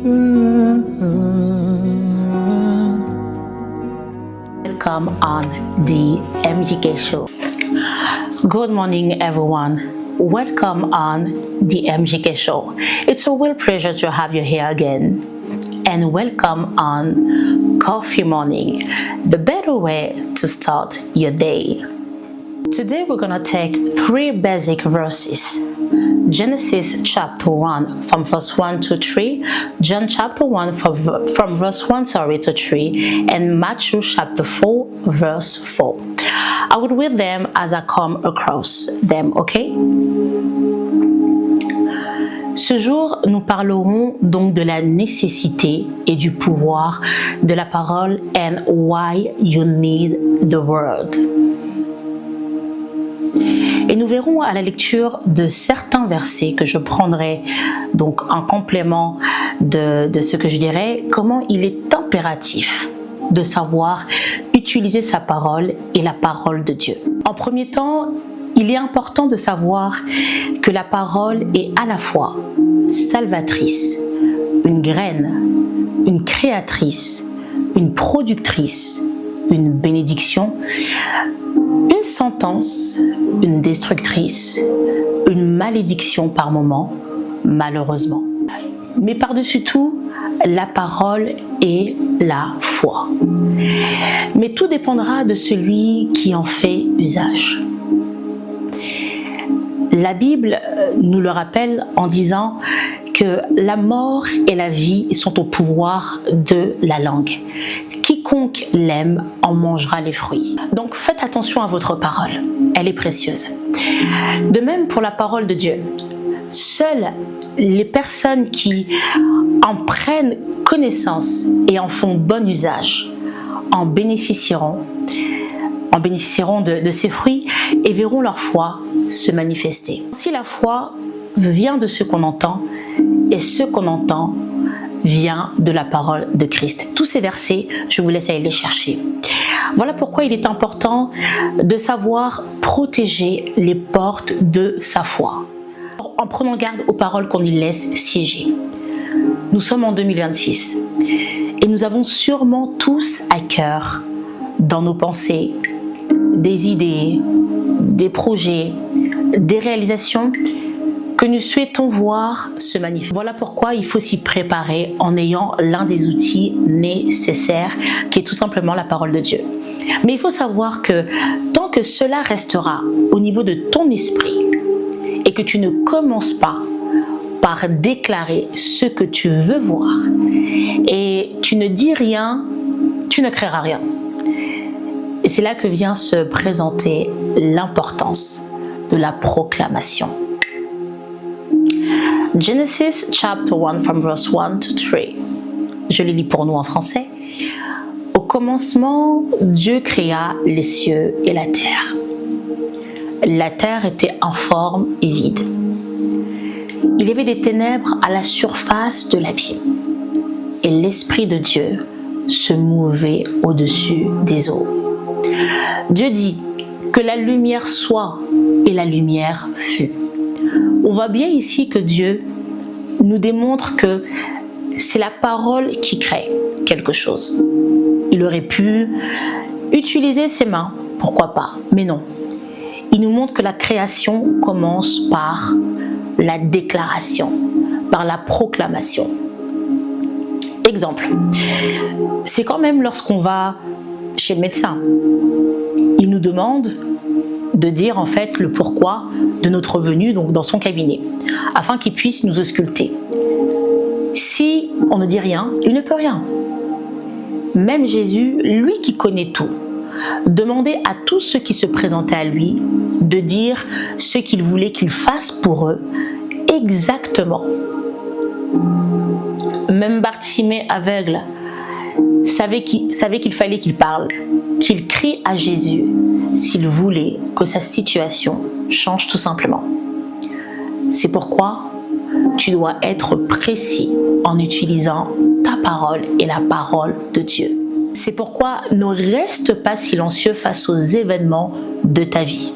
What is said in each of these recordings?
Welcome on the MGK show. Good morning, everyone. Welcome on the MGK show. It's a real pleasure to have you here again. And welcome on Coffee Morning, the better way to start your day. Today we're gonna take 3 basic verses. Genesis chapter 1 from verse 1 to 3, John chapter 1 from verse 1 to 3, and Matthew chapter 4 verse 4. I will read them as I come across them, okay? Ce jour, nous parlerons donc de la nécessité et du pouvoir de la parole and why you need the word. Et nous verrons à la lecture de certains versets que je prendrai donc en complément de ce que je dirais, comment il est impératif de savoir utiliser sa parole et la parole de Dieu. En premier temps, il est important de savoir que la parole est à la fois salvatrice, une graine, une créatrice, une productrice, une bénédiction, une sentence, une destructrice, une malédiction par moment, malheureusement. Mais par-dessus tout, la parole est la foi. Mais tout dépendra de celui qui en fait usage. La Bible nous le rappelle en disant que la mort et la vie sont au pouvoir de la langue. Quiconque l'aime en mangera les fruits. Donc faites attention à votre parole, elle est précieuse. De même pour la parole de Dieu. Seules les personnes qui en prennent connaissance et en font bon usage en bénéficieront de ces fruits et verront leur foi se manifester. Si la foi vient de ce qu'on entend et ce qu'on entend vient de la parole de Christ. Tous ces versets, je vous laisse aller les chercher. Voilà pourquoi il est important de savoir protéger les portes de sa foi, en prenant garde aux paroles qu'on y laisse siéger. Nous sommes en 2026 et nous avons sûrement tous à cœur, dans nos pensées, des idées, des projets, des réalisations que nous souhaitons voir se manifester. Voilà pourquoi il faut s'y préparer en ayant l'un des outils nécessaires qui est tout simplement la parole de Dieu. Mais il faut savoir que tant que cela restera au niveau de ton esprit et que tu ne commences pas par déclarer ce que tu veux voir et tu ne dis rien, tu ne créeras rien. Et c'est là que vient se présenter l'importance de la proclamation. Genesis chapter 1 from verse 1 to 3. Je le lis pour nous en français. Au commencement, Dieu créa les cieux et la terre. La terre était informe et vide. Il y avait des ténèbres à la surface de l'abîme. Et l'Esprit de Dieu se mouvait au-dessus des eaux. Dieu dit que la lumière soit et la lumière fut. On voit bien ici que Dieu nous démontre que c'est la parole qui crée quelque chose. Il aurait pu utiliser ses mains, pourquoi pas, mais non. Il nous montre que la création commence par la déclaration, par la proclamation. Exemple, c'est quand même lorsqu'on va chez le médecin, il nous demande de dire en fait le pourquoi de notre venue donc dans son cabinet, afin qu'il puisse nous ausculter. Si on ne dit rien, il ne peut rien. Même Jésus, lui qui connaît tout, demandait à tous ceux qui se présentaient à lui de dire ce qu'il voulait qu'ils fassent pour eux exactement. Même Bartimée aveugle savait qu'il fallait qu'il parle, qu'il crie à Jésus s'il voulait que sa situation change tout simplement. C'est pourquoi tu dois être précis en utilisant ta parole et la parole de Dieu. C'est pourquoi ne reste pas silencieux face aux événements de ta vie.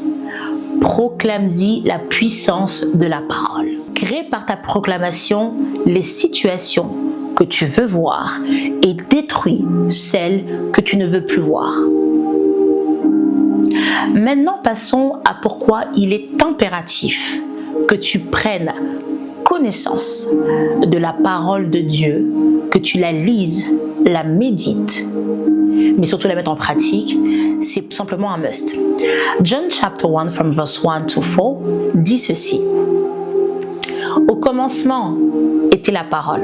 Proclame-y la puissance de la parole. Crée par ta proclamation les situations que tu veux voir et détruis celles que tu ne veux plus voir. Maintenant, passons à pourquoi il est impératif que tu prennes connaissance de la parole de Dieu, que tu la lises, la médites, mais surtout la mettre en pratique. C'est tout simplement un must. John chapter 1 from verse 1 to 4 dit ceci. Au commencement était la parole.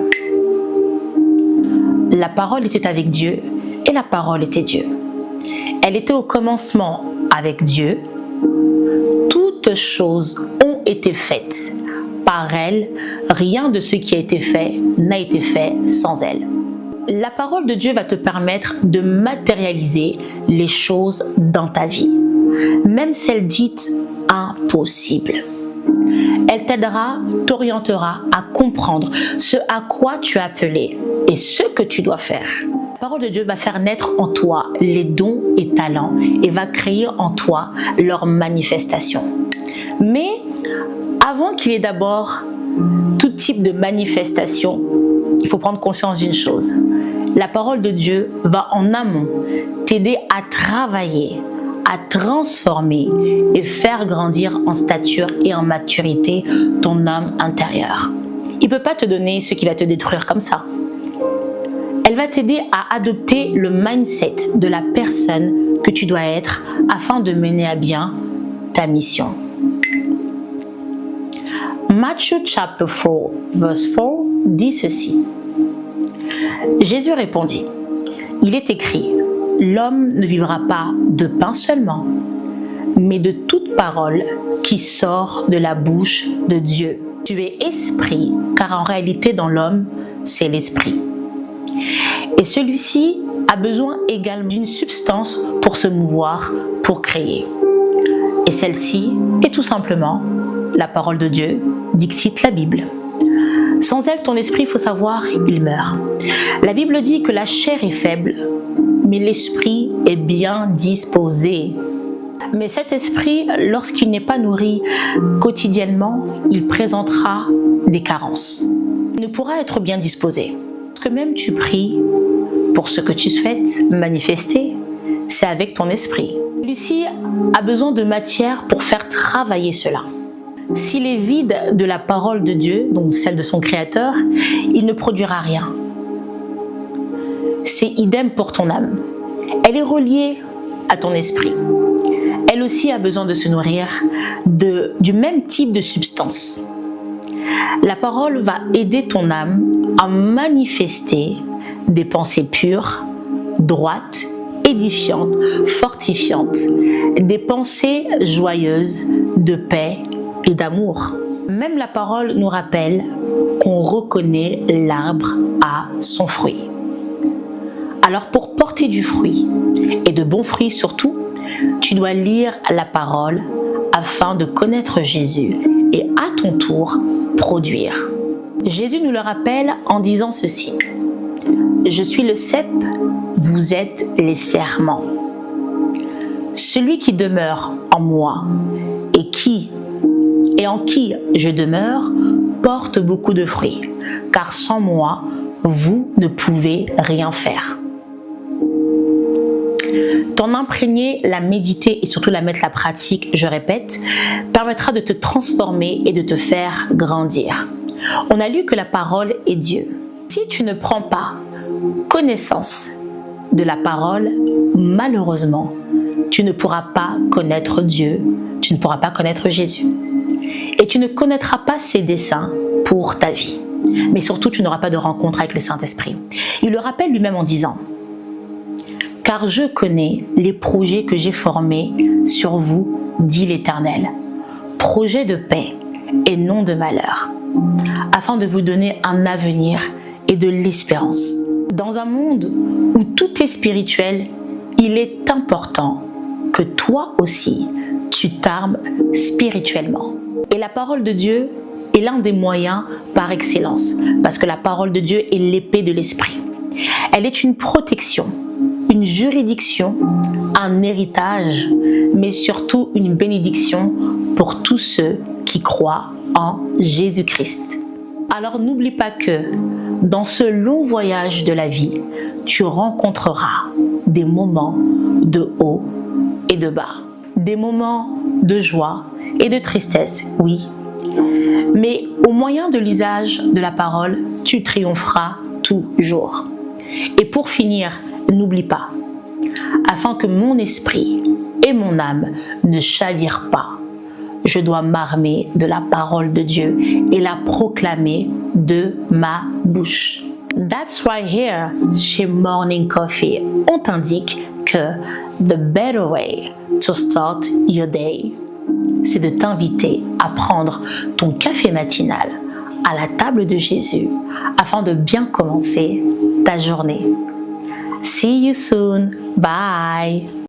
La parole était avec Dieu et la parole était Dieu. Elle était au commencement avec Dieu. Toutes choses ont été faites par elle. Rien de ce qui a été fait n'a été fait sans elle. La parole de Dieu va te permettre de matérialiser les choses dans ta vie, même celles dites impossibles. Elle t'aidera, t'orientera à comprendre ce à quoi tu es appelé et ce que tu dois faire. La parole de Dieu va faire naître en toi les dons et talents et va créer en toi leur manifestation. Mais avant qu'il y ait d'abord tout type de manifestation, il faut prendre conscience d'une chose. La parole de Dieu va en amont t'aider à travailler, à transformer et faire grandir en stature et en maturité ton homme intérieur. Il ne peut pas te donner ce qui va te détruire comme ça. Elle va t'aider à adopter le mindset de la personne que tu dois être afin de mener à bien ta mission. Matthieu chapter 4 verse 4 dit ceci. Jésus répondit, il est écrit, l'homme ne vivra pas de pain seulement, mais de toute parole qui sort de la bouche de Dieu. Tu es esprit, car en réalité dans l'homme, c'est l'esprit. Et celui-ci a besoin également d'une substance pour se mouvoir, pour créer. Et celle-ci est tout simplement la parole de Dieu, dicte la Bible. Sans elle, ton esprit, il faut savoir, il meurt. La Bible dit que la chair est faible, mais l'esprit est bien disposé. Mais cet esprit, lorsqu'il n'est pas nourri quotidiennement, il présentera des carences. Il ne pourra être bien disposé. Parce que même tu pries pour ce que tu souhaites manifester, c'est avec ton esprit. Celui-ci a besoin de matière pour faire travailler cela. S'il est vide de la parole de Dieu, donc celle de son Créateur, il ne produira rien. C'est idem pour ton âme. Elle est reliée à ton esprit. Elle aussi a besoin de se nourrir du même type de substance. La parole va aider ton âme à manifester des pensées pures, droites, édifiantes, fortifiantes, des pensées joyeuses, de paix et d'amour. Même la parole nous rappelle qu'on reconnaît l'arbre à son fruit. Alors pour porter du fruit, et de bons fruits surtout, tu dois lire la parole afin de connaître Jésus et à ton tour produire. Jésus nous le rappelle en disant ceci. Je suis le cep, vous êtes les serments. Celui qui demeure en moi et en qui je demeure porte beaucoup de fruits, car sans moi, vous ne pouvez rien faire. T'en imprégner, la méditer et surtout la mettre à la pratique, je répète, permettra de te transformer et de te faire grandir. On a lu que la parole est Dieu. Si tu ne prends pas connaissance de la parole, malheureusement, tu ne pourras pas connaître Dieu, tu ne pourras pas connaître Jésus. Et tu ne connaîtras pas ses desseins pour ta vie. Mais surtout, tu n'auras pas de rencontre avec le Saint-Esprit. Il le rappelle lui-même en disant « Car je connais les projets que j'ai formés sur vous, dit l'Éternel, projets de paix et non de malheur, afin de vous donner un avenir et de l'espérance. » Dans un monde où tout est spirituel, il est important que toi aussi, tu t'armes spirituellement. Et la parole de Dieu est l'un des moyens par excellence, parce que la parole de Dieu est l'épée de l'esprit. Elle est une protection, une juridiction, un héritage, mais surtout une bénédiction pour tous ceux qui croient en Jésus-Christ. Alors n'oublie pas que dans ce long voyage de la vie, tu rencontreras des moments de haut et de bas, des moments de joie et de tristesse, oui. Mais au moyen de l'usage de la parole, tu triompheras toujours. Et pour finir, n'oublie pas, afin que mon esprit et mon âme ne chavirent pas, je dois m'armer de la parole de Dieu et la proclamer de ma bouche. That's why here, chez Morning Coffee, on t'indique que the better way to start your day, c'est de t'inviter à prendre ton café matinal à la table de Jésus afin de bien commencer ta journée. See you soon. Bye.